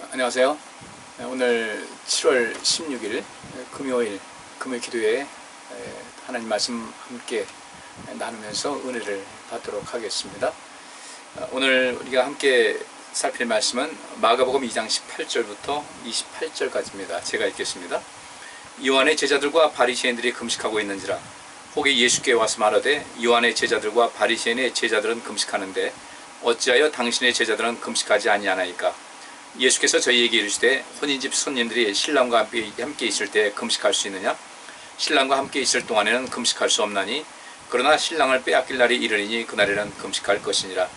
안녕하세요. 오늘 7월 16일 금요일 기도회에 하나님 말씀 함께 나누면서 은혜를 받도록 하겠습니다. 오늘 우리가 함께 살필 말씀은 마가복음 2장 18절부터 28절까지입니다. 제가 읽겠습니다. 요한의 제자들과 바리새인들이 금식하고 있는지라 혹이 예수께 와서 말하되 요한의 제자들과 바리새인의 제자들은 금식하는데 어찌하여 당신의 제자들은 금식하지 아니하나이까? 예수께서 저희에게 이르시되 혼인집 손님들이 신랑과 함께 있을 때 금식할 수 있느냐? 신랑과 함께 있을 동안에는 금식할 수 없나니 그러나 신랑을 빼앗길 날이 이르리니 그날에는 금식할 것이니라.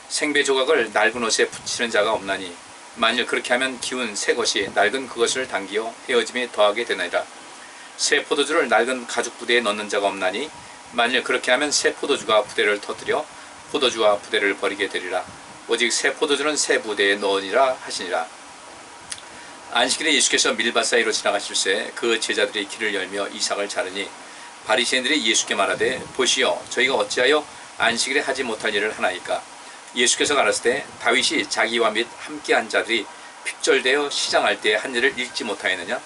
생배 조각을 낡은 옷에 붙이는 자가 없나니 만일 그렇게 하면 기운 새 것이 낡은 그것을 당기어 헤어짐이 더하게 되나이다. 새 포도주를 낡은 가죽 부대에 넣는 자가 없나니 만일 그렇게 하면 새 포도주가 부대를 터뜨려 포도주와 부대를 버리게 되리라. 오직 새 포도주는 새 부대에 넣으니라 하시니라. 안식일에 예수께서 밀밭 사이로 지나가실새 그 제자들이 길을 열며 이삭을 자르니 바리새인들이 예수께 말하되 보시오 저희가 어찌하여 안식일에 하지 못할 일을 하나이까? 예수께서 가라사대 다윗이 자기와 및 함께한 자들이 핍절되어 시장할 때 한 일을 읽지 못하였느냐?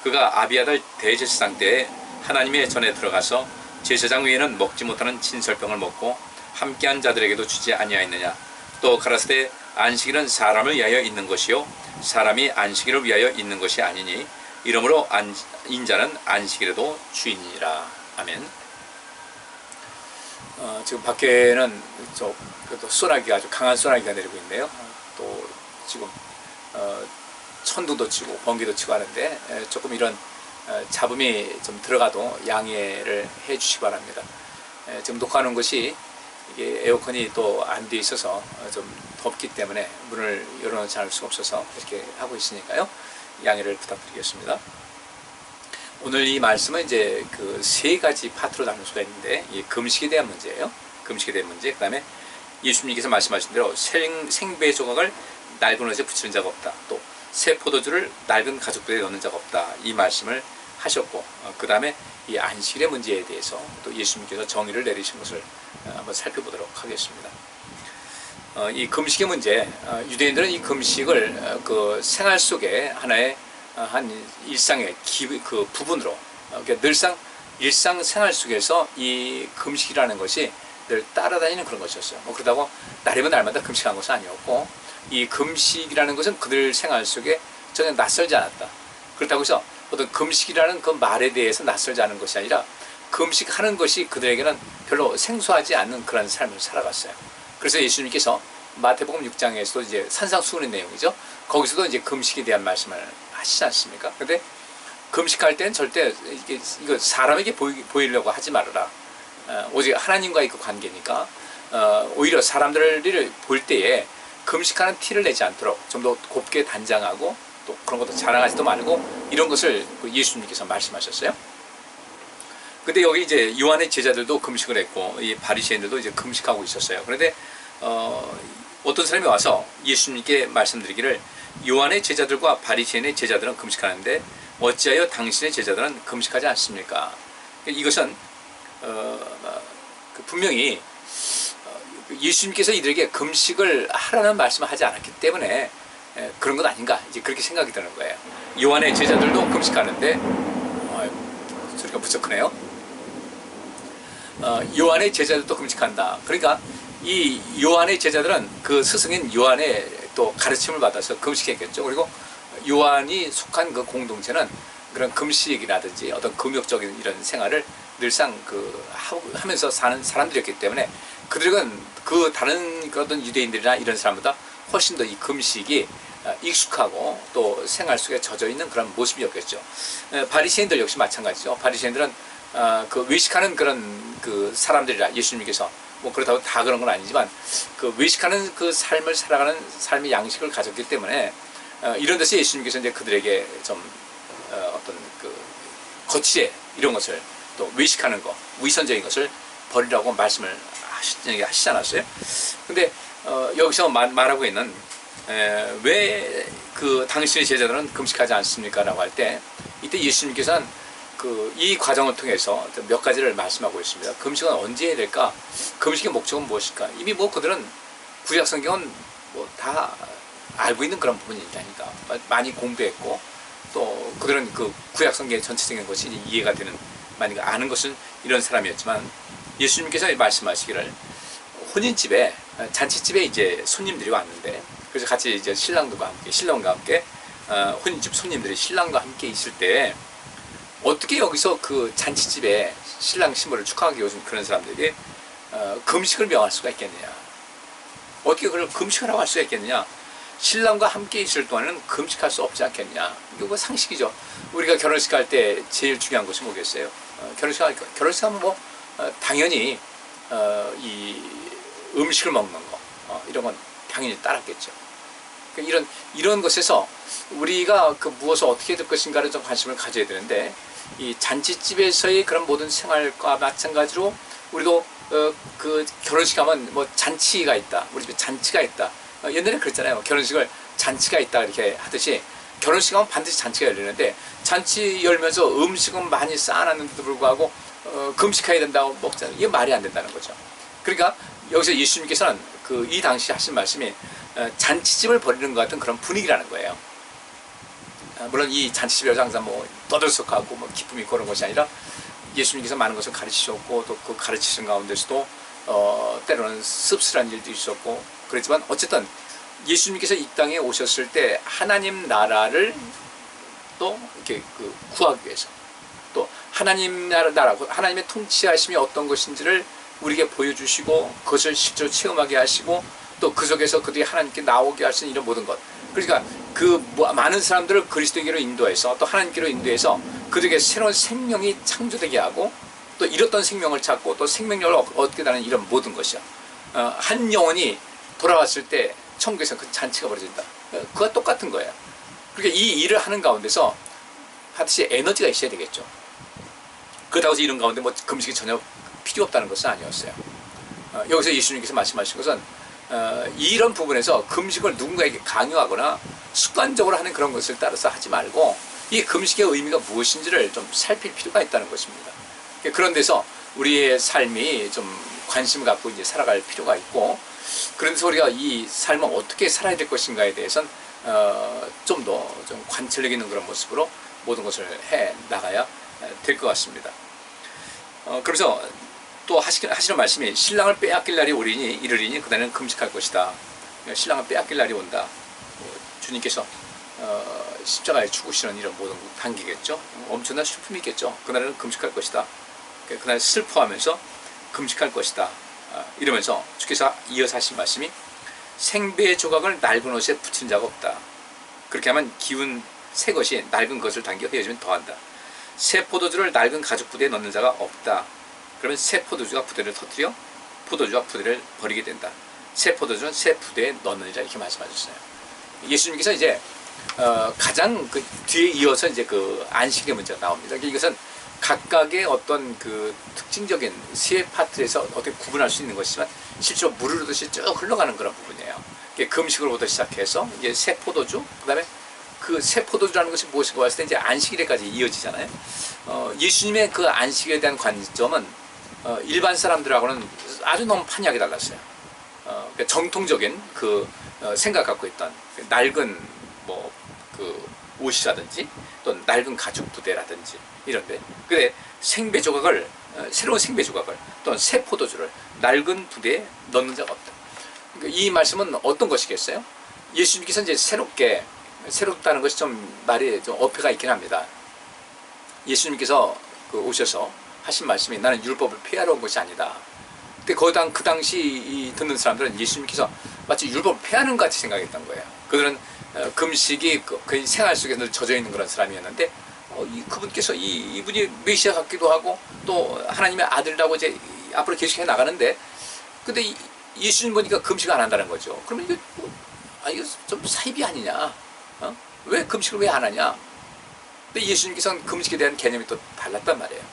그가 아비아달 대제사장 때에 하나님의 전에 들어가서 제사장 외에는 먹지 못하는 진설병을 먹고 함께한 자들에게도 주지 아니하였느냐? 또 가라사대 안식일은 사람을 위하여 있는 것이요 사람이 안식일을 위하여 있는 것이 아니니 이러므로 인자는 안식일에도 주인이니라. 아멘. 지금 밖에는 그래도 소나기가 아주 강한 소나기가 내리고 있네요. 또 지금 천둥도 치고 번개도 치고 하는데 조금 이런 잡음이 좀 들어가도 양해를 해 주시기 바랍니다. 지금 녹화하는 것이 이게 에어컨이 또 안 돼 있어서 좀 덥기 때문에 문을 열어놓지 않을 수가 없어서 이렇게 하고 있으니까요. 양해를 부탁드리겠습니다. 오늘 이 말씀은 이제 그 세 가지 파트로 나눌 수가 있는데 이 금식에 대한 문제예요. 금식에 대한 문제. 그 다음에 예수님께서 말씀하신 대로 생배 조각을 낡은 옷에 붙이는 자가 없다. 또 새 포도주를 낡은 가죽부대에 넣는 자가 없다. 이 말씀을 하셨고 그 다음에 이 안식일의 문제에 대해서 또 예수님께서 정의를 내리신 것을 한번 살펴보도록 하겠습니다. 이 금식의 문제, 유대인들은 이 금식을 그 생활 속에 하나의 한 일상의 그 부분으로 그러니까 늘상 일상 생활 속에서 이 금식이라는 것이 늘 따라다니는 그런 것이었어요. 그러다고 날이면 날마다 금식한 것은 아니었고 이 금식이라는 것은 그들 생활 속에 전혀 낯설지 않았다. 그렇다고 해서 어떤 금식이라는 그 말에 대해서 낯설지 않은 것이 아니라 금식하는 것이 그들에게는 별로 생소하지 않는 그런 삶을 살아갔어요. 그래서 예수님께서 마태복음 6장에서도 이제 산상수훈의 내용이죠. 거기서도 이제 금식에 대한 말씀을 하시지 않습니까? 근데 금식할 때는 절대 이거 사람에게 보이려고 하지 말아라. 오직 하나님과의 그 관계니까 오히려 사람들을 볼 때에 금식하는 티를 내지 않도록 좀 더 곱게 단장하고 또 그런 것도 자랑하지도 말고 이런 것을 예수님께서 말씀하셨어요. 근데 여기 이제 요한의 제자들도 금식을 했고 이 바리새인들도 이제 금식하고 있었어요. 그런데 어떤 사람이 와서 예수님께 말씀드리기를 요한의 제자들과 바리새인의 제자들은 금식하는데 어찌하여 당신의 제자들은 금식하지 않습니까? 이것은 분명히 예수님께서 이들에게 금식을 하라는 말씀을 하지 않았기 때문에 그런 것 아닌가 이제 그렇게 생각이 드는 거예요. 요한의 제자들도 금식하는데 소리가 무척 크네요. 요한의 제자들도 금식한다. 그러니까 이 요한의 제자들은 그 스승인 요한의 또 가르침을 받아서 금식했겠죠. 그리고 요한이 속한 그 공동체는 그런 금식이라든지 어떤 금욕적인 이런 생활을 늘상 하면서 사는 사람들이었기 때문에 그들은 그 다른 어떤 유대인들이나 이런 사람보다 훨씬 더 이 금식이 익숙하고 또 생활 속에 젖어 있는 그런 모습이었겠죠. 바리새인들 역시 마찬가지죠. 바리새인들은 그 외식하는 그런 그 사람들이라 예수님께서 그렇다고 다 그런 건 아니지만 그 외식하는 그 삶을 살아가는 삶의 양식을 가졌기 때문에 이런 데서 예수님께서 이제 그들에게 좀 어떤 그 거치에 이런 것을 또 외식하는 거 위선적인 것을 버리라고 말씀을 하시지 않았어요? 근데 여기서 말하고 있는 왜 그 당신의 제자들은 금식하지 않습니까? 라고 할 때 이때 예수님께서는 이 과정을 통해서 몇 가지를 말씀하고 있습니다. 금식은 언제 해야 될까? 금식의 목적은 무엇일까? 이미 그들은 구약 성경은 다 알고 있는 그런 부분이 있다니까. 많이 공부했고 또 그들은 그 구약 성경의 전체적인 것이 이해가 되는, 많이 아는 것은 이런 사람이었지만, 예수님께서 말씀하시기를 혼인집에, 잔치집에 이제 손님들이 왔는데, 그래서 같이 이제 신랑과 함께 혼인집 손님들이 신랑과 함께 있을 때 어떻게 여기서 그 잔치집에 신랑 신부를 축하하기 위해서 그런 사람들이 금식을 명할 수가 있겠느냐? 어떻게 그걸 금식을 하고 할 수가 있겠느냐? 신랑과 함께 있을 동안은 금식할 수 없지 않겠냐? 이거 뭐 상식이죠. 우리가 결혼식 할 때 제일 중요한 것이 뭐겠어요? 결혼식 하면 뭐 당연히 이 음식을 먹는 거, 이런 건 당연히 따랐겠죠. 그러니까 이런 것에서 우리가 그 무엇을 어떻게 될 것인가를 좀 관심을 가져야 되는데, 이 잔치집에서의 그런 모든 생활과 마찬가지로 우리도 그 결혼식 하면 뭐 잔치가 있다, 우리 집에 잔치가 있다. 옛날에 그랬잖아요. 결혼식을 잔치가 있다 이렇게 하듯이, 결혼식 하면 반드시 잔치가 열리는데, 잔치 열면서 음식은 많이 쌓아놨는데도 불구하고 금식해야 된다고 먹잖아요. 이게 말이 안 된다는 거죠. 그러니까 여기서 예수님께서는 이 당시 하신 말씀이 잔치집을 벌이는 것 같은 그런 분위기라는 거예요. 물론 이 잔치집에서 항상 뭐 떠들썩하고 뭐 기쁨이 그런 것이 아니라, 예수님께서 많은 것을 가르치셨고 또 그 가르치신 가운데서도 때로는 씁쓸한 일도 있었고 그렇지만, 어쨌든 예수님께서 이 땅에 오셨을 때 하나님 나라를 또 이렇게 구하기 위해서, 또 하나님 나라, 하나님의 통치하심이 어떤 것인지를 우리에게 보여주시고 그것을 실제로 체험하게 하시고, 또 그 속에서 그들이 하나님께 나오게 하시는 이런 모든 것, 그러니까 많은 사람들을 그리스도에게로 인도해서, 또 하나님께로 인도해서 그들에게 새로운 생명이 창조되게 하고, 또 잃었던 생명을 찾고 또 생명력을 얻게 되는 이런 모든 것이야. 한 영혼이 돌아왔을 때 천국에서 그 잔치가 벌어진다. 그와 똑같은 거예요. 그러니까 이 일을 하는 가운데서 하듯이 에너지가 있어야 되겠죠. 그렇다고 해서 이런 가운데 뭐 금식이 전혀 필요 없다는 것은 아니었어요. 여기서 예수님께서 말씀하신 것은 이런 부분에서 금식을 누군가에게 강요하거나 습관적으로 하는 그런 것을 따라서 하지 말고, 이 금식의 의미가 무엇인지를 좀 살필 필요가 있다는 것입니다. 그런 데서 우리의 삶이 좀 관심을 갖고 이제 살아갈 필요가 있고, 그런데서 우리가 이 삶을 어떻게 살아야 될 것인가에 대해서는 좀 더 좀 관찰력 있는 그런 모습으로 모든 것을 해 나가야 될 것 같습니다. 그래서 또 하시는 말씀이, 신랑을 빼앗길 날이 이르리니 그날은 금식할 것이다. 신랑을 빼앗길 날이 온다. 주님께서 십자가에 죽으시는 이런 모든 단계겠죠. 엄청난 슬픔이 있겠죠. 그날은 금식할 것이다. 그날 슬퍼하면서 금식할 것이다. 이러면서 주께서 이어서 하신 말씀이, 생배의 조각을 낡은 옷에 붙인 자가 없다. 그렇게 하면 기운 새 것이 낡은 것을 당겨 헤어지면 더한다. 새 포도주를 낡은 가죽 부대에 넣는 자가 없다. 그러면 새 포도주가 부대를 터뜨려 포도주와 부대를 버리게 된다. 새 포도주는 새 부대에 넣느니라, 이렇게 말씀하셨어요. 예수님께서 이제 가장 그 뒤에 이어서 이제 그 안식의 문제가 나옵니다. 이것은 각각의 어떤 그 특징적인 세 파트에서 어떻게 구분할 수 있는 것이지만, 실제로 물을 흐르듯이 쭉 흘러가는 그런 부분이에요. 금식으로부터 시작해서 이제 새 포도주, 그다음에 그 새 포도주라는 것이 무엇인가 했을 때 이제 안식일에까지 이어지잖아요. 예수님의 그 안식에 대한 관점은 일반 사람들하고는 아주 너무 판이하게 달랐어요. 그러니까 정통적인 생각 갖고 있던 낡은 옷이라든지 또 낡은 가죽 부대라든지 이런데, 근데 생배 조각을, 새로운 생배 조각을 또는 새 포도주를 낡은 부대에 넣는 자가 없다. 그러니까 이 말씀은 어떤 것이겠어요? 예수님께서 이제 새롭다는 것이 좀 말이 좀 어폐가 있긴 합니다. 예수님께서 오셔서 하신 말씀이, 나는 율법을 폐하러 온 것이 아니다. 근데 그 당시 듣는 사람들은 예수님께서 마치 율법을 폐하는 것 같이 생각했던 거예요. 그들은 금식이 그 생활 속에 늘 젖어 있는 그런 사람이었는데, 그분께서 이분이 메시아 같기도 하고 또 하나님의 아들이라고 이제 앞으로 계속해 나가는데, 근데 예수님 보니까 금식 안 한다는 거죠. 그러면 이거 좀 사입이 아니냐? 왜 금식을 왜 안 하냐? 근데 예수님께서는 금식에 대한 개념이 또 달랐단 말이에요.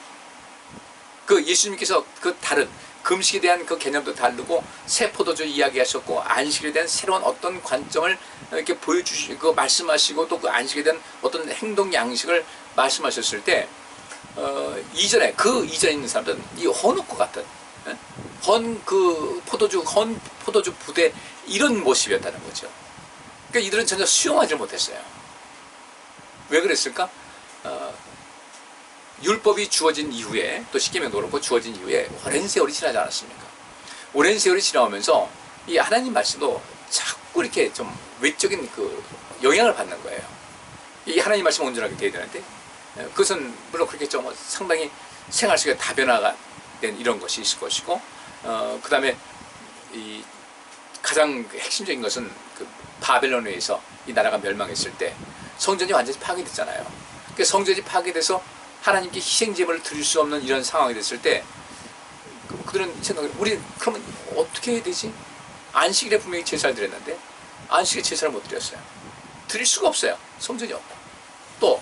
예수님께서 다른 금식에 대한 그 개념도 다르고, 새 포도주 이야기하셨고, 안식에 대한 새로운 어떤 관점을 이렇게 보여주시고 말씀하시고, 또 그 안식에 대한 어떤 행동 양식을 말씀하셨을 때, 이전에 있는 사람들은 이 헌옷과 같은 헌 포도주 부대, 이런 모습이었다는 거죠. 그러니까 이들은 전혀 수용하지 못했어요. 왜 그랬을까? 율법이 주어진 이후에, 또 십계명도 그렇고 주어진 이후에 오랜 세월이 지나지 않았습니까? 오랜 세월이 지나오면서 이 하나님 말씀도 자꾸 이렇게 좀 외적인 그 영향을 받는 거예요. 이 하나님 말씀 온전하게 돼야 되는데, 그것은 물론 그렇게 좀 상당히 생활 속에 다변화가 된 이런 것이 있을 것이고, 그 다음에 이 가장 핵심적인 것은 그 바벨론에 의해서 이 나라가 멸망했을 때 성전이 완전히 파괴됐잖아요. 그러니까 성전이 파괴돼서 하나님께 희생제물을 드릴 수 없는 이런 상황이 됐을 때, 그들은 생각을, 우리 그러면 어떻게 해야 되지? 안식일에 분명히 제사를 드렸는데 안식일에 제사를 못 드렸어요. 드릴 수가 없어요. 성전이 없고, 또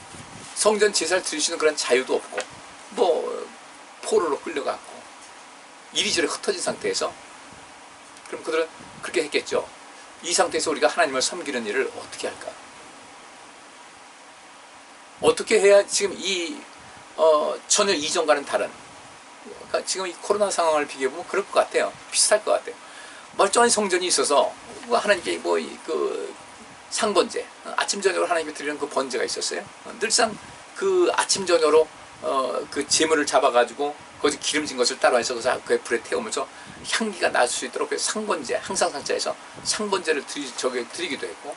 성전 제사를 드릴 수 있는 그런 자유도 없고, 뭐 포로로 끌려갔고 이리저리 흩어진 상태에서, 그럼 그들은 그렇게 했겠죠. 이 상태에서 우리가 하나님을 섬기는 일을 어떻게 할까? 어떻게 해야 지금 이 전혀 이전과는 다른, 그러니까 지금 이 코로나 상황을 비교해보면 그럴 것 같아요. 비슷할 것 같아요. 멀쩡한 성전이 있어서 하나님께 뭐 그 상번제, 아침 저녁으로 하나님께 드리는 그 번제가 있었어요. 늘상 그 아침 저녁으로 그 제물을 잡아가지고 거기서 기름진 것을 따라해서 그 불에 태우면서 향기가 날 수 있도록 그 상번제, 항상 상자에서 상번제를 드리기도 했고,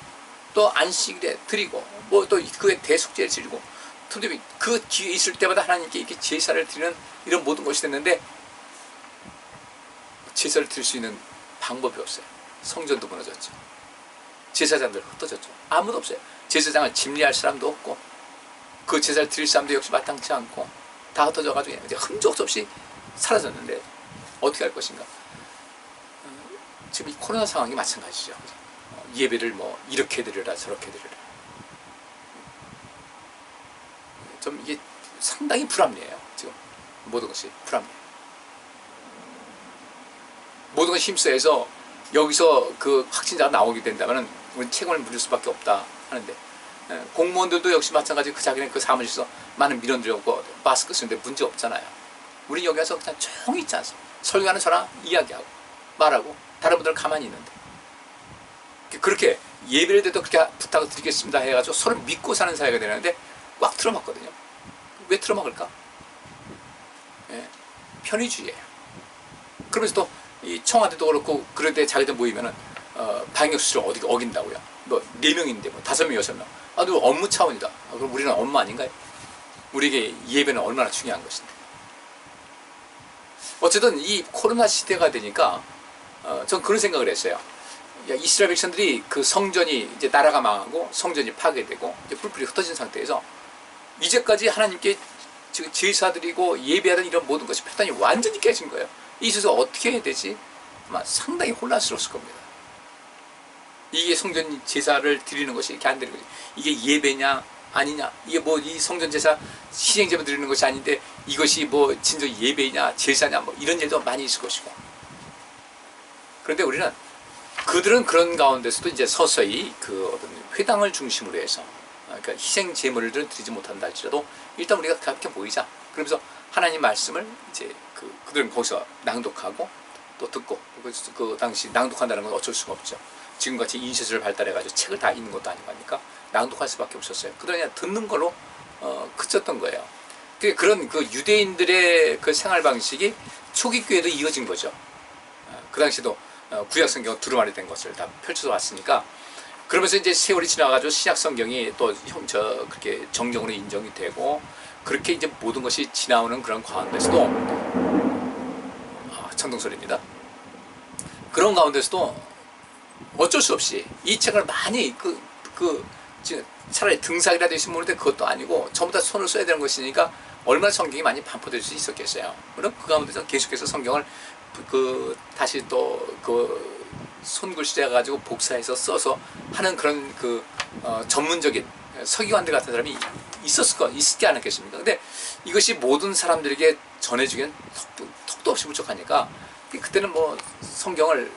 또 안식일에 드리고, 뭐 또 그의 대속제를 드리고, 그 기회 있을 때마다 하나님께 이렇게 제사를 드리는 이런 모든 것이 됐는데, 제사를 드릴 수 있는 방법이 없어요. 성전도 무너졌죠. 제사장들 흩어졌죠. 아무도 없어요. 제사장을 집리할 사람도 없고, 그 제사를 드릴 사람도 역시 마땅치 않고, 다 흩어져가지고 이제 흔적 없이 사라졌는데 어떻게 할 것인가? 지금 이 코로나 상황이 마찬가지죠. 예배를 뭐 이렇게 드려라 저렇게 드려라, 좀 이게 상당히 불합리해요. 지금 모든 것이 불합리해요. 모든 것이 힘써해서 여기서 그 확진자가 나오게 된다면 우리 책임을 물을 수밖에 없다 하는데, 공무원들도 역시 마찬가지. 그 자기네 그 사무실에서 많은 민원들이 없고 마스크 쓰는데 문제 없잖아요. 우리 여기 와서 그냥 조용히 있지 않습니까? 설교하는 저랑 이야기하고 말하고 다른 분들은 가만히 있는데, 그렇게 예배를 드려도 그렇게 부탁을 드리겠습니다 해가지고 서로 믿고 사는 사회가 되는데 꽉 틀어막거든요. 왜 틀어막을까? 편의주의예요. 그러면서 또 이 청와대도 그렇고 그럴 때 자기들 모이면은 방역수칙을 어긴다고요. 뭐 4명인데 뭐 5명 6명. 너 업무 차원이다. 그럼 우리는 업무 아닌가요? 우리에게 예배는 얼마나 중요한 것인데. 어쨌든 이 코로나 시대가 되니까 전 그런 생각을 했어요. 이스라엘 백성들이 그 성전이 이제 나라가 망하고 성전이 파괴되고 이제 뿔뿔이 흩어진 상태에서 이제까지 하나님께 제사드리고 예배하던 이런 모든 것이 패턴이 완전히 깨진 거예요. 이제서 어떻게 해야 되지? 아마 상당히 혼란스러웠을 겁니다. 이게 성전 제사를 드리는 것이 이렇게 안 되는 거지. 이게 예배냐 아니냐, 이게 뭐 이 성전 제사 희생제물 드리는 것이 아닌데 이것이 뭐 진짜 예배냐 제사냐, 뭐 이런 일도 많이 있을 것이고. 그런데 우리는 그들은 그런 가운데서도 이제 서서히 그 어떤 회당을 중심으로 해서, 그러니까 희생 제물들은 드리지 못한다 할지라도 일단 우리가 그렇게 모이자. 그러면서 하나님 말씀을 이제 그들은 거기서 낭독하고 또 듣고, 그 당시 낭독한다는 건 어쩔 수가 없죠. 지금같이 인쇄소를 발달해가지고 책을 다 읽는 것도 아니고 하니까 낭독할 수밖에 없었어요. 그들은 그냥 듣는 걸로 그쳤던 거예요. 그런 그 유대인들의 그 생활 방식이 초기 교회도 이어진 거죠. 그 당시도 구약 성경 두루마리 된 것을 다 펼쳐서 왔으니까, 그러면서 이제 세월이 지나가지고 신약 성경이 또 그렇게 정령으로 인정이 되고, 그렇게 이제 모든 것이 지나오는 그런 가운데서도 천둥소리입니다. 그런 가운데서도 어쩔 수 없이 이 책을 많이 차라리 등산이라도 있으면 모르는데 그것도 아니고 전부 다 손을 써야 되는 것이니까 얼마나 성경이 많이 반포될 수 있었겠어요. 물론 그 가운데서 계속해서 성경을 다시 또 손글씨자 가지고 복사해서 써서 하는 그런 전문적인 서기관들 같은 사람이 있지 않았겠습니까? 근데 이것이 모든 사람들에게 전해주기엔 턱도 없이 부족하니까, 그때는 뭐 성경을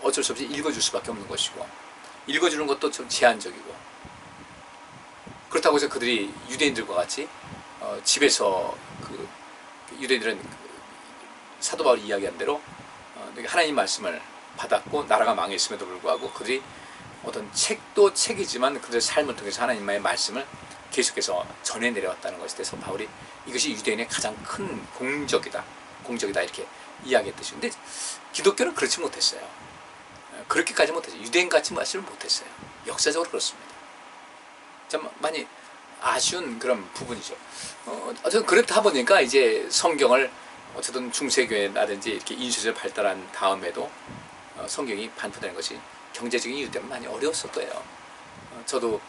어쩔 수 없이 읽어줄 수밖에 없는 것이고, 읽어주는 것도 좀 제한적이고, 그렇다고 해서 그들이 유대인들과 같이 집에서 유대인들은 사도 바울이 이야기한 대로 하나님 말씀을 받았고 나라가 망했음에도 불구하고 그들이 어떤 책도 책이지만 그들의 삶을 통해서 하나님의 말씀을 계속해서 전해 내려왔다는 것에 대해서 바울이 이것이 유대인의 가장 큰 공적이다 이렇게 이야기했듯이. 근데 기독교는 그렇지 못했어요. 그렇게까지 못했어요. 유대인같이 말씀을 못했어요. 역사적으로 그렇습니다. 참 많이 아쉬운 그런 부분이죠. 어쨌든 그렇다 보니까 이제 성경을 어쨌든 중세교회라든지 이렇게 인쇄를 발달한 다음에도 성경이 반포되는 것이 경제적인 이유 때문에 많이 어려웠을 거예요. 저도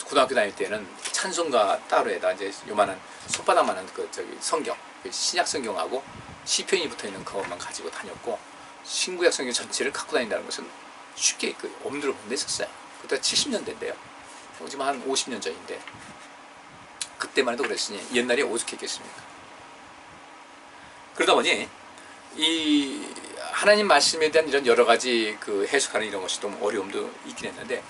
고등학교 다닐 때는 찬송가 따로에다 이제 요만한 손바닥만한 그 성경, 신약 성경하고 시편이 붙어 있는 그것만 가지고 다녔고, 신구약 성경 전체를 갖고 다닌다는 것은 쉽게 엄두를 못 냈었어요. 그때 70년대인데요. 지금 한 50년 전인데 그때만 해도 그랬으니 옛날에 오죽했겠습니까? 그러다 보니 이 하나님 말씀에 대한 이런 여러 가지 그 해석하는 이런 것이 좀 어려움도 있긴 했는데,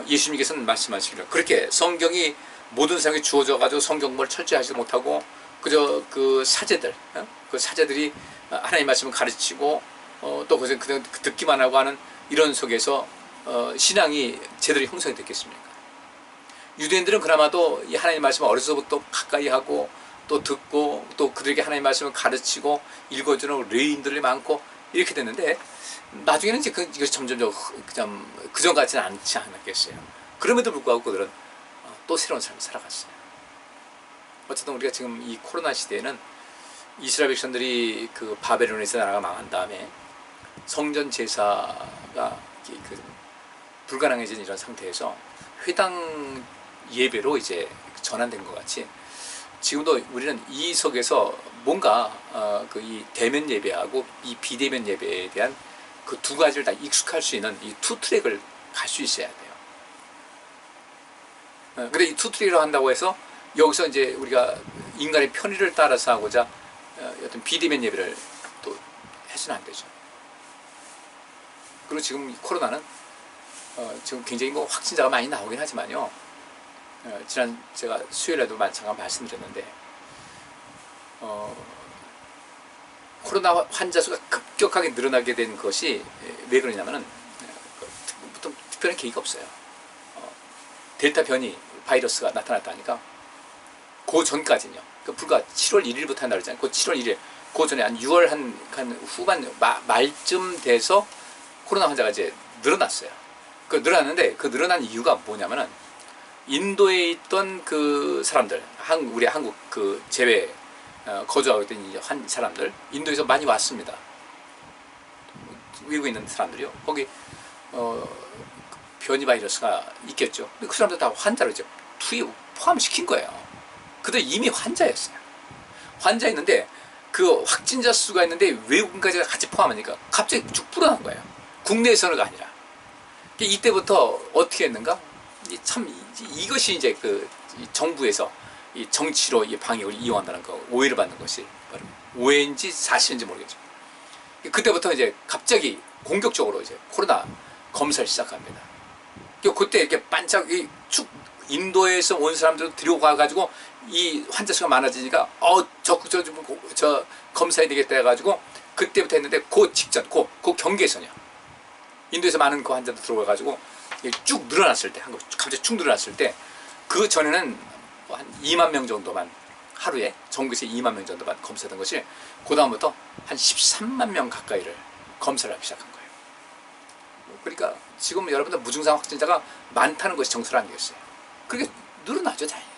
예수님께서는 말씀하시기를 그렇게 성경이 모든 사람이 주어져 가지고 성경 공부를 철저히 하지 못하고 그저 그 사제들, 그 사제들이 하나님 말씀을 가르치고 또 그냥 듣기만 하고 하는 이런 속에서 신앙이 제대로 형성이 됐겠습니까? 유대인들은 그나마도 이 하나님 말씀을 어려서부터 가까이 하고 또 듣고 또 그들에게 하나님 말씀을 가르치고 읽어주는 레인들이 많고 이렇게 됐는데, 나중에는 이제 이것이 점점 그냥 그전 같지는 않지 않았겠어요. 그럼에도 불구하고 그들은 또 새로운 삶을 살아갔어요. 어쨌든 우리가 지금 이 코로나 시대에는 이스라엘 백성들이 그 바벨론에서 나라가 망한 다음에 성전 제사가 불가능해진 이런 상태에서 회당 예배로 이제 전환된 것 같이, 지금도 우리는 이 속에서 뭔가 이 대면 예배하고 이 비대면 예배에 대한 그 두 가지를 다 익숙할 수 있는 이 투 트랙을 갈 수 있어야 돼요. 근데 이 투 트랙을 한다고 해서 여기서 이제 우리가 인간의 편의를 따라서 하고자 어떤 비대면 예배를 또 해서는 안 되죠. 그리고 지금 이 코로나는 지금 굉장히 뭐 확진자가 많이 나오긴 하지만요. 지난 제가 수요일에도 잠깐 말씀드렸는데 코로나 환자 수가 급격하게 늘어나게 된 것이 왜 그러냐면은 특별한 계기가 없어요. 델타 변이 바이러스가 나타났다니까 그 전까지는요. 불과 7월 1일부터 한다고 그랬잖아요. 그 7월 1일 그 전에 한 6월 한 후반 말쯤 돼서 코로나 환자가 이제 늘어났어요. 그 늘어났는데 그 늘어난 이유가 뭐냐면은 인도에 있던 그 사람들, 우리 한국 그 제외 거주하고 있던 한 사람들, 인도에서 많이 왔습니다. 외국에 있는 사람들이요. 거기 변이 바이러스가 있겠죠. 근데 그 사람들 다 환자로 이제 포함시킨 거예요. 그들 이미 환자였어요. 환자였는데 그 확진자 수가 있는데 외국인까지 같이 포함하니까 갑자기 쭉 불어난 거예요. 국내에서는가 아니라. 이때부터 어떻게 했는가? 참 이것이 이제 그 정부에서 이 정치로 이 방역을 이용한다는 거 오해를 받는 것이 바로 오해인지 사실인지 모르겠죠. 그때부터 이제 갑자기 공격적으로 이제 코로나 검사를 시작합니다. 그때 이렇게 반짝 쭉 인도에서 온 사람들 들여가 가지고 이 환자 수가 많아지니까 저 검사해야 되겠다 해가지고 그때부터 했는데 그 직전 그 경계선이야. 인도에서 많은 그 환자들 들어가 가지고 쭉 늘어났을 때, 갑자기 쭉 늘어났을 때, 그 전에는 한 2만 명 정도만 하루에 전국에서 2만 명 정도만 검사했던 것이 그 다음부터 한 13만 명 가까이를 검사를 하기 시작한 거예요. 그러니까 지금 여러분들 무증상 확진자가 많다는 것이 정설 아니겠어요? 그렇게 늘어나죠, 당연히.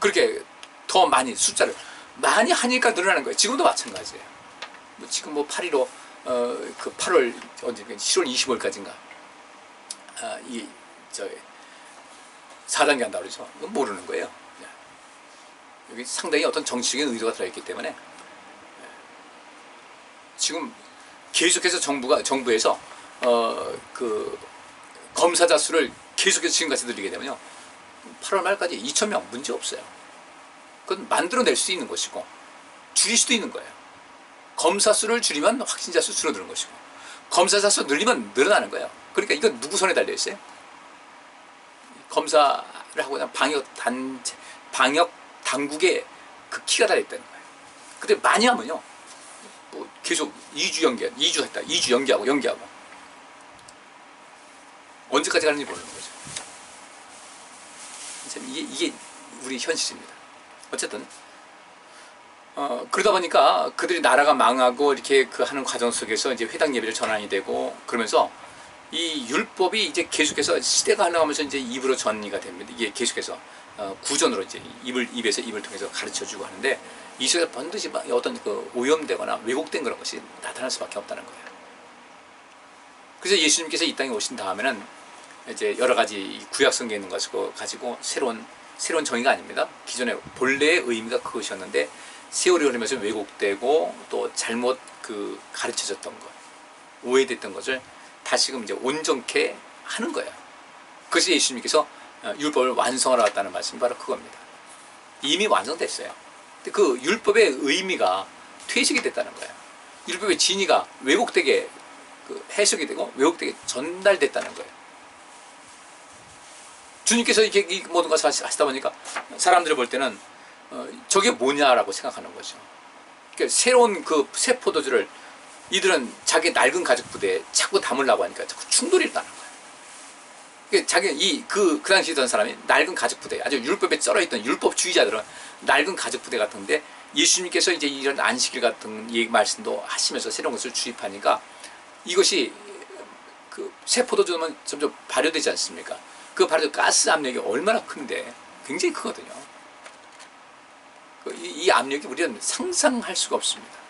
그렇게 더 많이 숫자를 많이 하니까 늘어나는 거예요. 지금도 마찬가지예요. 지금 8.15 그 8월 언제 10월 25일까지인가 이 4단계 한다 그러죠. 모르는 거예요. 여기 상당히 어떤 정치적인 의도가 들어있기 때문에 지금 계속해서 정부에서 그 검사자 수를 계속해서 지금까지 늘리게 되면요 8월 말까지 2,000명 문제 없어요. 그건 만들어낼 수 있는 것이고 줄일 수도 있는 거예요. 검사 수를 줄이면 확진자 수 줄어드는 것이고 검사자 수 늘리면 늘어나는 거예요. 그러니까 이건 누구 손에 달려 있어요? 검사를 하고 있는 방역 당국의 그 키가 달려 있다는 거예요. 근데 많이 하면요, 계속 2주 연기하고 연기하고 언제까지 가는지 모르는 거죠. 참 이게 우리 현실입니다. 어쨌든 그러다 보니까 그들이 나라가 망하고 이렇게 그 하는 과정 속에서 이제 회당 예배를 전환이 되고 그러면서 이 율법이 이제 계속해서 시대가 흘러가면서 이제 입으로 전이가 됩니다. 이게 계속해서 구전으로 이제 입에서 입을 통해서 가르쳐주고 하는데 이 속에서 반드시 어떤 그 오염되거나 왜곡된 그런 것이 나타날 수밖에 없다는 거예요. 그래서 예수님께서 이 땅에 오신 다음에는 이제 여러 가지 구약 성경에 있는 것을 가지고 새로운 정의가 아닙니다. 기존의 본래의 의미가 그것이었는데 세월이 흐르면서 왜곡되고 또 잘못 그 가르쳐졌던 것, 오해됐던 것을 다시금 이제 온전케 하는 거예요. 그래서 예수님께서 율법을 완성하러 왔다는 말씀이 바로 그겁니다. 이미 완성됐어요. 근데 그 율법의 의미가 퇴색이 됐다는 거예요. 율법의 진의가 왜곡되게 그 해석이 되고 왜곡되게 전달됐다는 거예요. 주님께서 이렇게 이 모든 것을 하시다 보니까 사람들이 볼 때는 저게 뭐냐라고 생각하는 거죠. 그러니까 새로운 그 새 포도주를 이들은 자기 낡은 가죽 부대에 자꾸 담으려고 하니까 자꾸 충돌이 일어나는 거예요. 그러니까 자기 그 당시에 있던 사람이 낡은 가죽 부대, 아주 율법에 쩔어있던 율법주의자들은 낡은 가죽 부대 같은데 예수님께서 이제 이런 안식일 같은 말씀도 하시면서 새로운 것을 주입하니까 이것이 그 새 포도주는 점점 발효되지 않습니까? 그 발효 가스 압력이 얼마나 큰데 굉장히 크거든요. 이 압력이 우리는 상상할 수가 없습니다.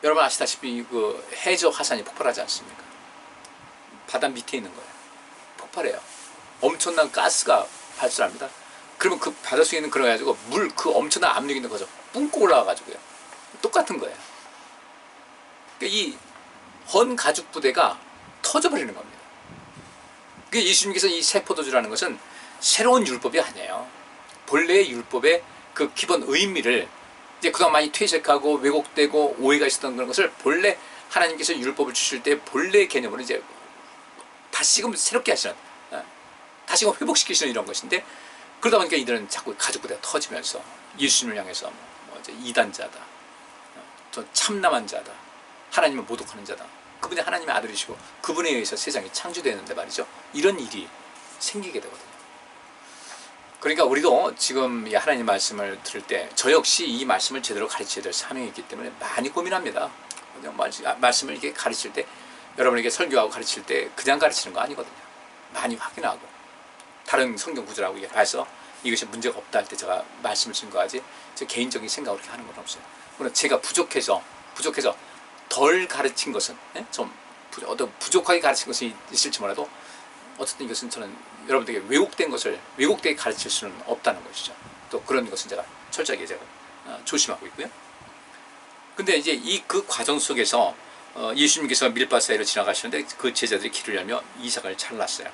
여러분 아시다시피 그 해저 화산이 폭발하지 않습니까? 바다 밑에 있는 거예요. 폭발해요. 엄청난 가스가 발출합니다. 그러면 그 바닷속에 있는 그래가지고 그 엄청난 압력이 있는 거죠. 뿜고 올라와가지고요. 똑같은 거예요. 그러니까 이 헌 가죽 부대가 터져버리는 겁니다. 그러니까 예수님께서 이 새 포도주라는 것은 새로운 율법이 아니에요. 본래의 율법의 그 기본 의미를 이제 그동안 많이 퇴색하고 왜곡되고 오해가 있었던 그런 것을 본래 하나님께서 율법을 주실 때 본래의 개념으로 이제 다시금 새롭게 하시는, 다시금 회복시키시는 이런 것인데 그러다 보니까 이들은 자꾸 가죽 부대가 터지면서 예수님을 향해서 이제 이단자다, 또 참남한 자다, 하나님을 모독하는 자다, 그분이 하나님의 아들이시고 그분에 의해서 세상이 창조되는데 말이죠. 이런 일이 생기게 되거든요. 그러니까 우리도 지금 하나님 말씀을 들을 때 저 역시 이 말씀을 제대로 가르쳐야 될 사명이 있기 때문에 많이 고민합니다. 말씀을 이렇게 가르칠 때 여러분에게 설교하고 가르칠 때 그냥 가르치는 거 아니거든요. 많이 확인하고 다른 성경 구절하고 봐서 이것이 문제가 없다 할 때 제가 말씀을 증거하지 제 개인적인 생각으로 이렇게 하는 건 없어요. 물론 제가 부족해서 덜 가르친 것은 좀 어떤 부족하게 가르친 것이 있을지 몰라도 어쨌든 이것은 저는 여러분들에게 왜곡되게 가르칠 수는 없다는 것이죠. 또 그런 것은 제가 철저하게 제가 조심하고 있고요. 근데 이제 그 과정 속에서 예수님께서 밀밭 사이로 지나가시는데 그 제자들이 길을 열며 이삭을 잘랐어요.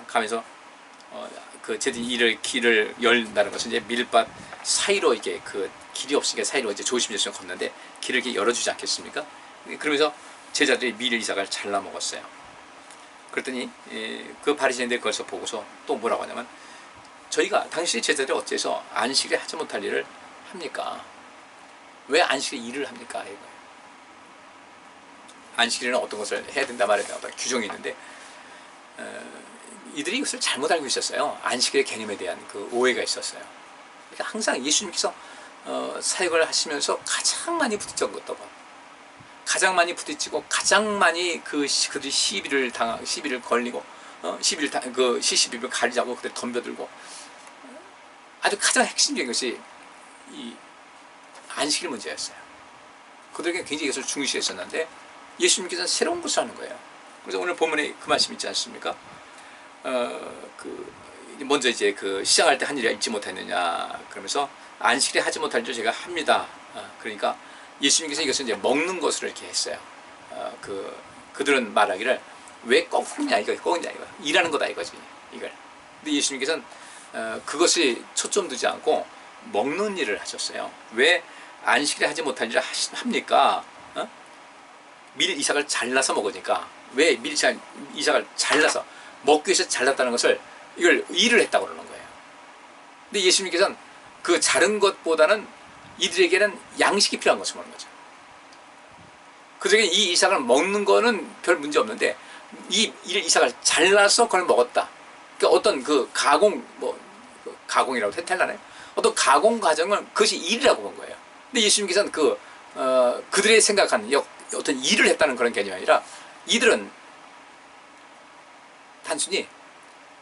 가면서 그 제자들이 길을 열다는 것은 이제 밀밭 사이로 이게 그 길이 없으니까 사이로 이제 조심조심 걷는데 길을 이렇게 열어주지 않겠습니까? 그러면서 제자들이 밀 이삭을 잘라 먹었어요. 그랬더니 그 바리새인들이 그것을 보고서 또 뭐라고 하냐면 저희가 당신의 제자들이 어째서 안식일에 하지 못할 일을 합니까? 왜 안식일에 일을 합니까? 이거예요. 안식일에는 어떤 것을 해야 된다 말해야 된다 규정이 있는데 이들이 이것을 잘못 알고 있었어요. 안식일의 개념에 대한 그 오해가 있었어요. 그러니까 항상 예수님께서 사역을 하시면서 가장 많이 부딪혔던 것, 가장 많이 부딪히고 가장 많이 그들이 시비를 걸리고 그 시시비를 가리자고 그때 덤벼들고 아주 가장 핵심적인 것이 이 안식일 문제였어요. 그들에게 굉장히 이것을 중시했었는데 예수님께서는 새로운 것을 하는 거예요. 그래서 오늘 본문에 그 말씀 있지 않습니까? 먼저 이제 그 시작할 때 한 일이 잊지 못했느냐 그러면서 안식일에 하지 못할 줄 제가 합니다. 그러니까 예수님께서 이것을 이제 먹는 것으로 이렇게 했어요. 그들은 말하기를 왜 꺾느냐 이거 일하는 거다 이거지 이걸. 근데 예수님께서는 그것이 초점 두지 않고 먹는 일을 하셨어요. 왜 안식일에 하지 못할 일을 합니까? 밀 이삭을 잘라서 먹으니까. 왜 밀 이삭을 잘라서 먹기 위해서 잘랐다는 것을 이걸 일을 했다고 그러는 거예요. 근데 예수님께서는 그 자른 것보다는 이들에게는 양식이 필요한 것을 보는 거죠. 그중에 이 이삭을 먹는 거는 별 문제 없는데 이 이삭을 잘라서 그걸 먹었다. 그러니까 어떤 그 가공 가공이라고 해탈라나요? 어떤 가공 과정은 그것이 일이라고 본 거예요. 근데 예수님께서는 그들의 생각한 어떤 일을 했다는 그런 개념이 아니라 이들은 단순히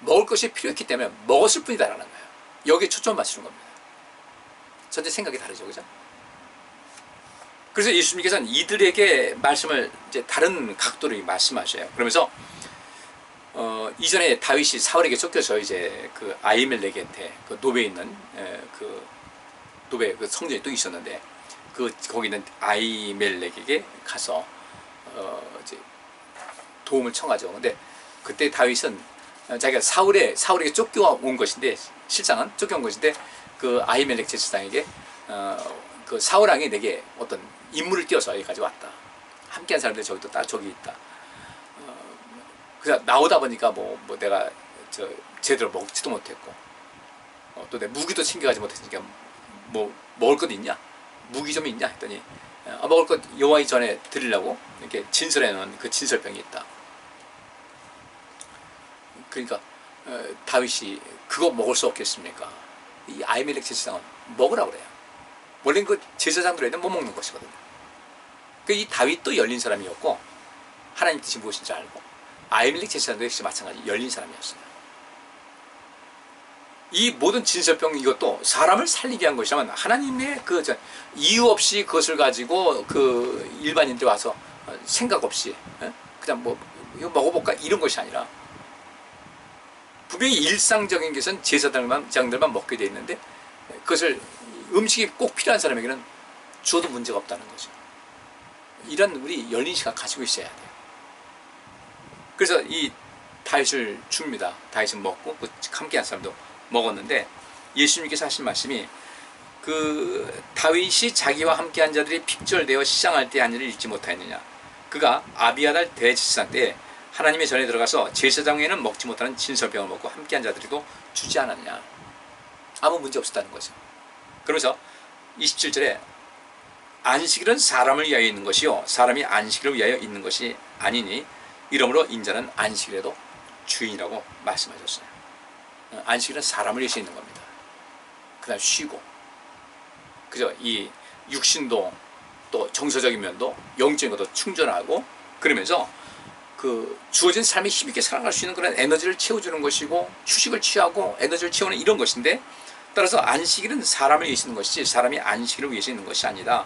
먹을 것이 필요했기 때문에 먹었을 뿐이다라는 거예요. 여기에 초점을 맞추는 겁니다. 전체 생각이 다르죠, 그죠? 그래서 예수님께서는 이들에게 말씀을 이제 다른 각도로 말씀하셔요. 그러면서 이전에 다윗이 사울에게 쫓겨서 이제 그 아히멜렉한테 그 노베에 있는 그 노베 그 성전이 또 있었는데 거기 있는 아히멜렉에게 가서 이제 도움을 청하죠. 근데 그때 다윗은 자기가 사울에게 쫓겨온 것인데 실상은 쫓겨온 것인데 그 아히멜렉 제사장에게 그 사울 왕이 내게 어떤 임무를 띄워서 여기까지 왔다. 함께한 사람들이 저기 있다. 그래서 나오다 보니까 내가 제대로 먹지도 못했고 또 내 무기도 챙겨가지 못했으니까 먹을 것 있냐? 무기 좀 있냐? 했더니 먹을 것 여호와의 전에 드리려고 이렇게 진설해 놓은 그 진설병이 있다. 그러니까 다윗이 그거 먹을 수 없겠습니까? 이 아히멜렉 제사장은 먹으라고 그래요. 원래는 그 제사장들에는 못 먹는 것이거든요. 이 다윗도 열린 사람이었고 하나님 뜻이 무엇인지 알고 아히멜렉 제사장도 역시 마찬가지 열린 사람이었어요. 이 모든 진설병 이것도 사람을 살리기 위한 것이라면 하나님의 이유 없이 그것을 가지고 그 일반인들 와서 생각 없이 그냥 이거 먹어볼까 이런 것이 아니라 분명히 일상적인 것은 제사장들만 먹게 돼 있는데 그것을 음식이 꼭 필요한 사람에게는 줘도 문제가 없다는 거죠. 이런 우리 열린 시각 가지고 있어야 돼요. 그래서 이 다윗을 줍니다. 다윗은 먹고 함께한 사람도 먹었는데 예수님께서 하신 말씀이 그 다윗이 자기와 함께한 자들이 핍절되어 시장할 때 한 일을 잊지 못하였느냐. 그가 아비아달 대제사장 때 하나님의 전에 들어가서 제사장에는 먹지 못하는 진설병을 먹고 함께한 자들에도 주지 않았냐. 아무 문제 없었다는 거죠. 그러면서 27절에 안식일은 사람을 위하여 있는 것이요 사람이 안식일을 위하여 있는 것이 아니니 이러므로 인자는 안식일에도 주인이라고 말씀하셨어요. 안식일은 사람을 위해서 있는 겁니다. 그다음 쉬고 그죠? 이 육신도 또 정서적인 면도 영적인 것도 충전하고 그러면서 그 주어진 삶에 힘있게 살아갈 수 있는 그런 에너지를 채워주는 것이고 휴식을 취하고 에너지를 채우는 이런 것인데 따라서 안식일은 사람을 위해서 있는 것이지 사람이 안식일을 위해서 있는 것이 아니다.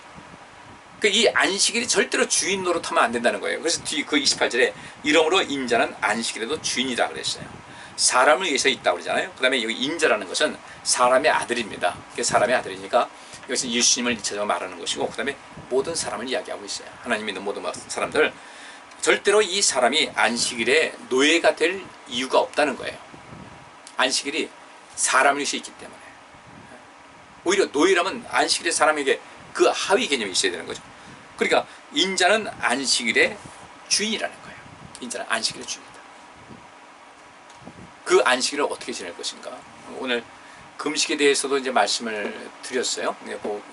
이 안식일이 절대로 주인 노릇하면 안 된다는 거예요. 그래서 뒤 그 28절에 이러므로 인자는 안식일에도 주인이다 그랬어요. 사람을 위해서 있다고 그러잖아요. 그 다음에 여기 인자라는 것은 사람의 아들입니다. 사람의 아들이니까 이것은 예수님을 2차적으로 말하는 것이고 그 다음에 모든 사람을 이야기하고 있어요. 하나님 믿는 모든 사람들 절대로 이 사람이 안식일에 노예가 될 이유가 없다는 거예요. 안식일이 사람을 위해서 있기 때문에 오히려 노예라면 안식일에 사람에게 그 하위 개념이 있어야 되는 거죠. 그러니까 인자는 안식일의 주인이라는 거예요. 인자는 안식일의 주인이다. 그 안식일을 어떻게 지낼 것인가? 오늘 금식에 대해서도 이제 말씀을 드렸어요.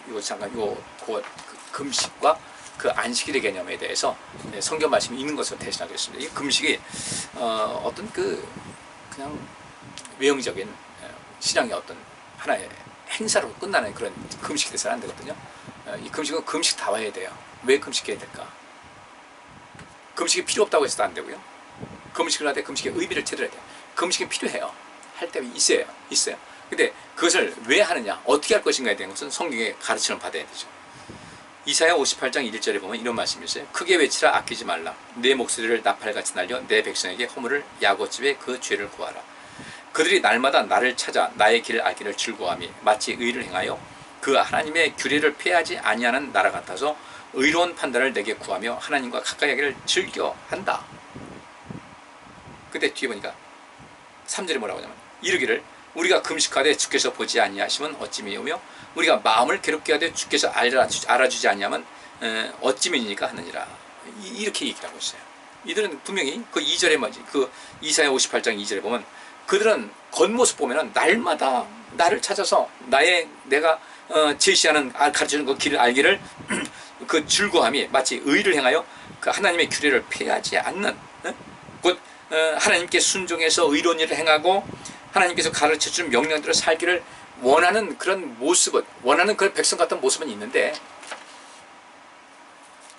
이거 잠깐 그 금식과 그 안식일의 개념에 대해서 성경 말씀이 있는 것으로 대신하겠습니다. 이 금식이 어떤 그냥 외형적인 신앙의 어떤 하나의 행사로 끝나는 그런 금식이 돼서는 안 되거든요. 이 금식은 금식다워야 돼요. 왜 금식해야 될까? 금식이 필요 없다고 해서도 안 되고요. 금식을 할 때 금식의 의미를 제대로 해야 돼요. 금식이 필요해요. 할 때 있어요. 근데 그것을 왜 하느냐, 어떻게 할 것인가에 대한 것은 성경의 가르침을 받아야 되죠. 이사야 58장 1절에 보면 이런 말씀이 있어요. 크게 외치라 아끼지 말라. 내 목소리를 나팔같이 날려 내 백성에게 허물을 야곱집에 그 죄를 구하라. 그들이 날마다 나를 찾아 나의 길을 알기를 즐거워하며 마치 의를 행하여 그 하나님의 규례를 폐하지 아니하는 나라 같아서 의로운 판단을 내게 구하며 하나님과 가까이 하기를 즐겨한다. 근데 뒤에 보니까 3절에 뭐라고 하냐면 이르기를 우리가 금식하되 주께서 보지 아니하시면 어찌미오며 우리가 마음을 괴롭게 하되 주께서 알아주지 아니하면 어찌미니까 하느니라. 이렇게 얘기를 하고 있어요. 이들은 분명히 그 2절에 뭐지 그 이사야 58장 2절에 보면 그들은 겉모습 보면은 날마다 나를 찾아서 내가 제시하는 가르치는 그 길을 알기를 그 즐거움이 마치 의를 행하여 그 하나님의 규례를 폐하지 않는, 곧 하나님께 순종해서 의로운 일을 행하고 하나님께서 가르쳐준 명령대로 살기를 원하는 그런 모습은, 원하는 그런 백성 같은 모습은 있는데,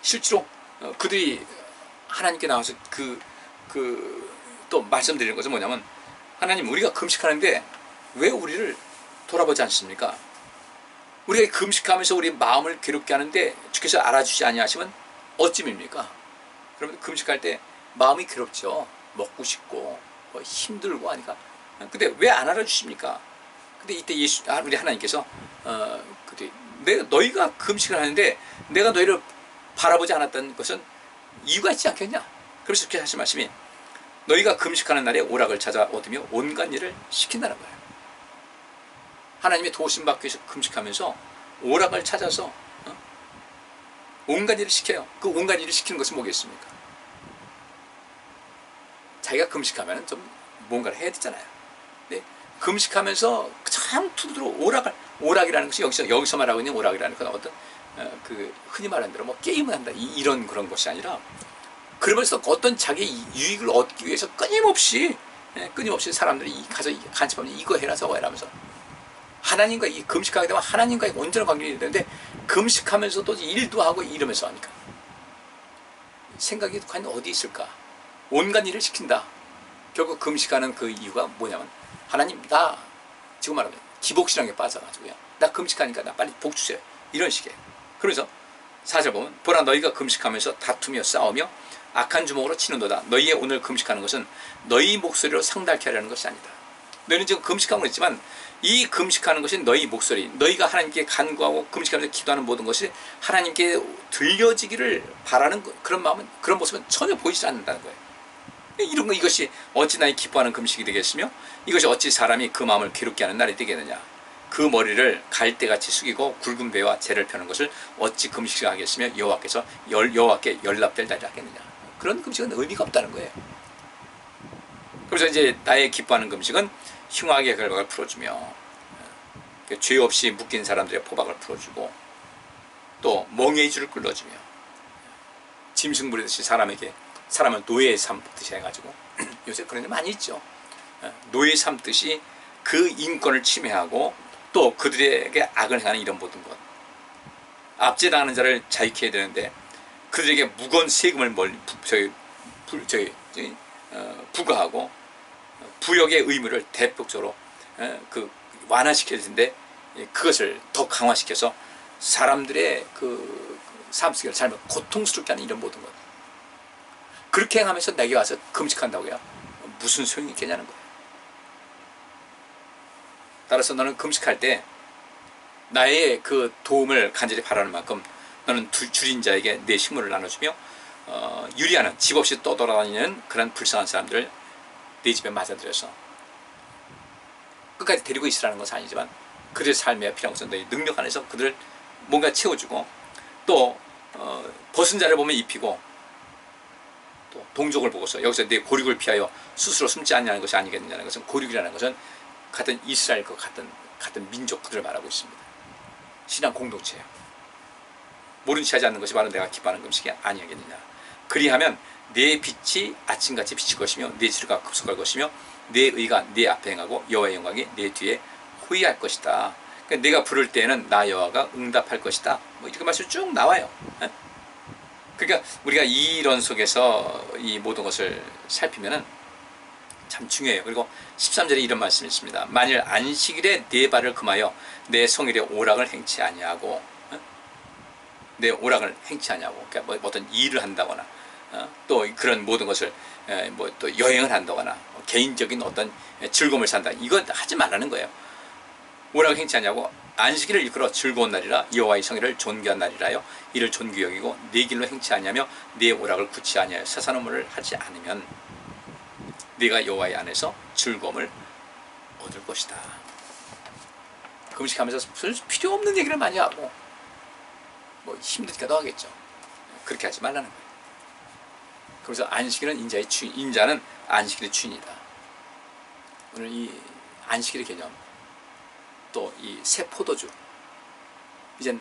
실제로 그들이 하나님께 나와서 또 말씀드리는 것은 뭐냐면, 하나님, 우리가 금식하는데 왜 우리를 돌아보지 않습니까? 우리가 금식하면서 우리 마음을 괴롭게 하는데 주께서 알아주지 아니하시면 어찌입니까? 그러면 금식할 때 마음이 괴롭죠. 먹고 싶고 힘들고 하니까. 근데 왜 안 알아주십니까? 근데 이때 우리 하나님께서 너희가 금식을 하는데 내가 너희를 바라보지 않았던 것은 이유가 있지 않겠냐? 그래서 이렇게 하신 말씀이, 너희가 금식하는 날에 오락을 찾아 얻으며 온갖 일을 시킨다는 거예요. 하나님의 도우심 받기 위해서 금식하면서 오락을 찾아서 온갖 일을 시켜요. 그 온갖 일을 시키는 것은 뭐겠습니까? 자기가 금식하면 좀 뭔가를 해야 되잖아요. 네? 금식하면서 참 두드러 오락이라는 것이 여기서 말하고 있는 오락이라는 건 어떤 흔히 말하는 대로 뭐 게임을 한다 이런 그런 것이 아니라, 그러면서 어떤 자기 유익을 얻기 위해서 끊임없이 사람들이 가서 간섭하면 이거 해라 저거 해라 하면서, 하나님과 금식하게 되면 하나님과의 온전한 관계가 되는데, 금식하면서도 일도 하고 이러면서 하니까 생각이 과연 어디 있을까? 온갖 일을 시킨다. 결국 금식하는 그 이유가 뭐냐면, 하나님, 나 지금 말하면 기복신앙에 빠져가지고요, 나 금식하니까 나 빨리 복 주세요, 이런 식이에요. 그래서 4절 보면, 보라 너희가 금식하면서 다투며 싸우며 악한 주먹으로 치는도다. 너희의 오늘 금식하는 것은 너희 목소리로 상달케 하려는 것이 아니다. 너희는 지금 금식하고 있지만 이 금식하는 것이 너희 목소리, 너희가 하나님께 간구하고 금식하면서 기도하는 모든 것이 하나님께 들려지기를 바라는 그런 마음은, 그런 모습은 전혀 보이지 않는다는 거예요. 이것이 어찌 나의 기뻐하는 금식이 되겠으며 이것이 어찌 사람이 그 마음을 괴롭게 하는 날이 되겠느냐. 그 머리를 갈대같이 숙이고 굵은 배와 재를 펴는 것을 어찌 금식을 하겠으며 여호와께 연락될 날이 하겠느냐. 그런 금식은 의미가 없다는 거예요. 그래서 이제 나의 기뻐하는 금식은 흉악의 결박을 풀어주며 죄 없이 묶인 사람들의 포박을 풀어주고, 또 멍에의 줄을 끌어주며, 짐승 부리듯이 사람을 노예 삼듯이 해가지고 요새 그런 일 많이 있죠. 노예 삼듯이 그 인권을 침해하고 또 그들에게 악을 행하는 이런 모든 것, 압제당하는 자를 자유케 해야 되는데 그들에게 무거운 세금을 부과하고 부역의 의무를 대폭적으로 완화시켜야 되는데, 그것을 더 강화시켜서 사람들의 삶 속에 삶을 고통스럽게 하는 이런 모든 것, 그렇게 행하면서 내게 와서 금식한다고요? 무슨 소용이 있겠냐는 거예요. 따라서 너는 금식할 때 나의 그 도움을 간절히 바라는 만큼 너는 줄인 자에게 내 식물을 나눠주며 유리하는, 집 없이 떠돌아다니는 그런 불쌍한 사람들을 내 집에 맞아들여서 끝까지 데리고 있으라는 것은 아니지만, 그들의 삶에 필요한 것은 너희 능력 안에서 그들을 뭔가 채워주고, 또 벗은 자를 보면 입히고, 또 동족을 보고서 여기서 내 고륙을 피하여 스스로 숨지 않냐는 것이 아니겠느냐는 것은, 고륙이라는 것은 같은 이스라엘과 같은 민족, 그들을 말하고 있습니다. 신앙 공동체예요. 모른 체 하지 않는 것이 바로 내가 기뻐하는 금식이 아니겠느냐. 그리하면 내 빛이 아침같이 비칠 것이며 내 지루가 급속할 것이며 내 의가 내 앞에 행하고 여호와의 영광이 내 뒤에 호위할 것이다. 그러니까 내가 부를 때에는 나 여호와가 응답할 것이다. 뭐 이렇게 말씀이 쭉 나와요. 그러니까 우리가 이론 속에서 이 모든 것을 살피면은 참 중요해요. 그리고 13절에 이런 말씀이 있습니다. 만일 안식일에 내 발을 금하여 내 성일에 오락을 행치 아니하고, 내 오락을 행치 아니하고, 그러니까 뭐 어떤 일을 한다거나, 또 그런 모든 것을 또 여행을 한다거나, 개인적인 어떤 즐거움을 산다, 이거 하지 말라는 거예요. 오락을 행치 아니하고 안식일을 일컬어 즐거운 날이라 여호와의 성일을 존귀한 날이라요 이를 존귀 여기고 내 길로 행치 아니하며 내 오락을 굳이 아니하여 세상 업무를 하지 않으면 네가 여호와의 안에서 즐거움을 얻을 것이다. 금식하면서 필요 없는 얘기를 많이 하고 뭐 힘드니까도 하겠죠. 그렇게 하지 말라는 거예요. 그래서 안식일은 인자의 주인, 인자는 안식일의 주인이다. 오늘 이 안식일의 개념, 또 이 새 포도주, 이젠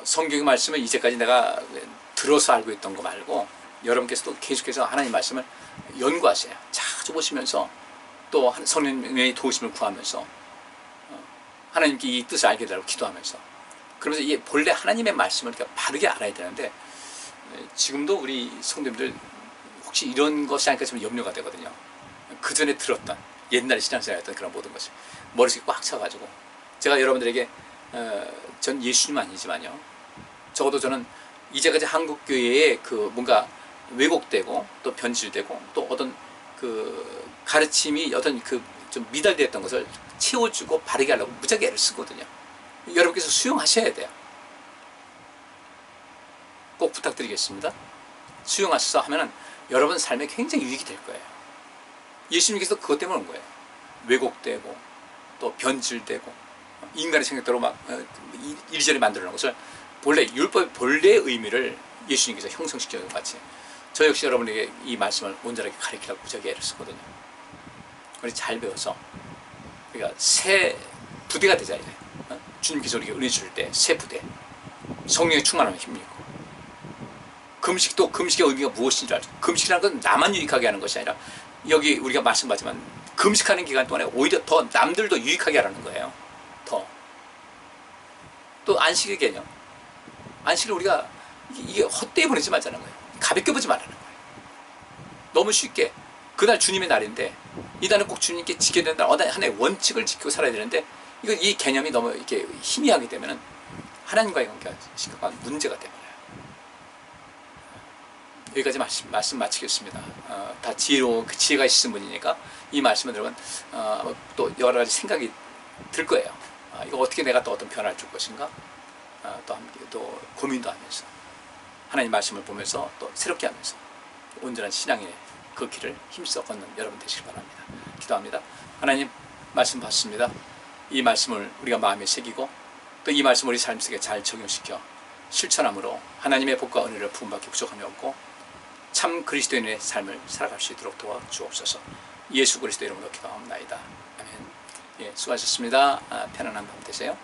성경의 말씀을 이제까지 내가 들어서 알고 있던 거 말고 여러분께서도 계속해서 하나님 말씀을 연구하세요. 자주 보시면서 또 성령의 도우심을 구하면서 하나님께 이 뜻을 알게 되라고 기도하면서, 그러면서 이 본래 하나님의 말씀을 우리가 바르게 알아야 되는데, 지금도 우리 성도님들 혹시 이런 것이 아닐까 좀 염려가 되거든요. 그 전에 들었던 옛날에 신앙생활했던 그런 모든 것이 머릿속에 꽉 차가지고, 제가 여러분들에게 전 예수님 아니지만요, 적어도 저는 이제까지 한국교회에 그 뭔가 왜곡되고 또 변질되고 또 어떤 그 가르침이 어떤 그 좀 미달되었던 것을 채워주고 바르게 하려고 무지하게 애를 쓰거든요. 여러분께서 수용하셔야 돼요. 꼭 부탁드리겠습니다. 수용하셔서 하면은 여러분 삶에 굉장히 유익이 될 거예요. 예수님께서 그것 때문에 온 거예요. 왜곡되고 또 변질되고 인간의 생각대로 막 이리저리 만들어 놓은 것을 본래 율법의 본래의 의미를 예수님께서 형성시켜 준 것 같이, 저 역시 여러분에게 이 말씀을 온전하게 가르치라고 무지하게 애를 쓰거든요. 우리 잘 배워서 우리가 새 부대가 되잖아요. 주님께서 우리에게 은혜 줄 때 새 부대, 성령의 충만함을 힘입고, 금식도 금식의 의미가 무엇인 줄 알죠. 금식이라는 건 나만 유익하게 하는 것이 아니라, 여기 우리가 말씀하지만 금식하는 기간 동안에 오히려 더 남들도 유익하게 하라는 거예요. 또 안식의 개념, 안식을 우리가 이게 헛되이 보내지 말자는 거예요. 가볍게 보지 말라는 거예요. 너무 쉽게 그날 주님의 날인데 이 날은 꼭 주님께 지켜야 된다, 하나의 원칙을 지키고 살아야 되는데, 이 개념이 너무 이렇게 희미하게 되면은 하나님과의 관계가 문제가 됩니다. 여기까지 말씀 마치겠습니다. 다 지혜로운 그 지혜가 있으신 분이니까 이 말씀은 여러분 또 여러 가지 생각이 들 거예요. 이거 어떻게 내가 또 어떤 변화를 줄 것인가, 또 함께 또 고민도 하면서 하나님 말씀을 보면서 또 새롭게 하면서 온전한 신앙의 그 길을 힘써 걷는 여러분 되시길 바랍니다. 기도합니다. 하나님, 말씀 받습니다. 이 말씀을 우리가 마음에 새기고 또 이 말씀을 우리 삶 속에 잘 적용시켜 실천함으로 하나님의 복과 은혜를 부음받기 부족함이 없고 참 그리스도인의 삶을 살아갈 수 있도록 도와주옵소서. 예수 그리스도 이름으로 기도하옵나이다. 아멘. 예, 수고하셨습니다. 편안한 밤 되세요.